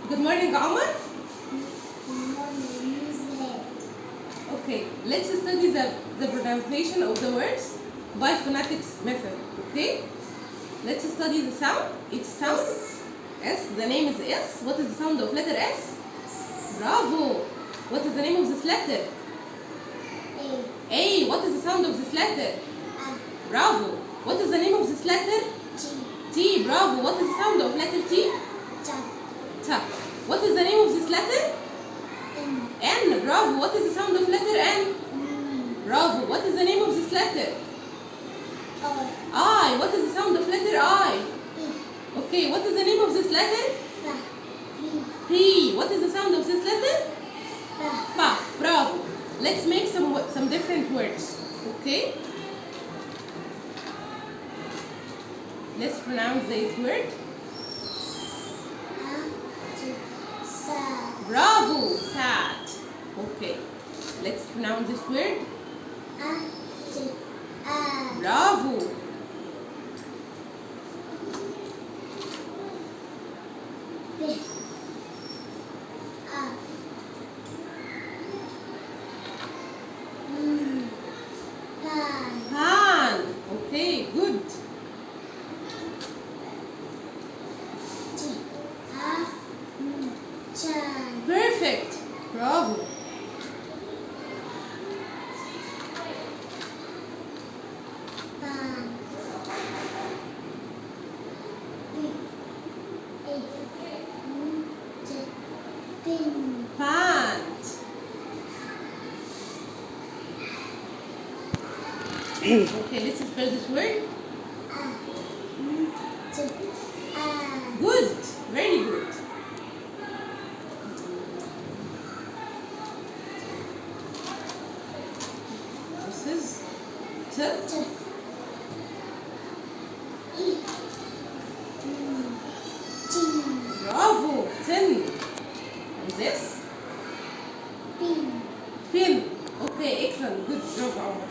Good morning, Omar. Good morning, Okay, let's study the pronunciation of the words by phonetics method. Okay, let's study the sound. Each sound. S. The name is S. What is the sound of letter S? Bravo. What is the name of this letter? A. What is the sound of this letter? Bravo. What is the name of this letter? T. Bravo. What is the sound of letter T? Ta. What is the name of this letter? N. Bravo. What is the sound of letter N? Bravo. What is the name of this letter? I. What is the sound of letter I? Okay. What is the name of this letter? P. What is the sound of this letter? Pa. Bravo. Let's make some different words. Okay. Let's pronounce this word. Bravo. Sad. Okay. Let's pronounce this word. Bravo. Pan. Okay, good. Perfect. Bravo. Pant. Okay, let's spell this word. Good. Very good. This is T. Bravo. 10. And this? Pin. Okay, excellent. Good job, Omar.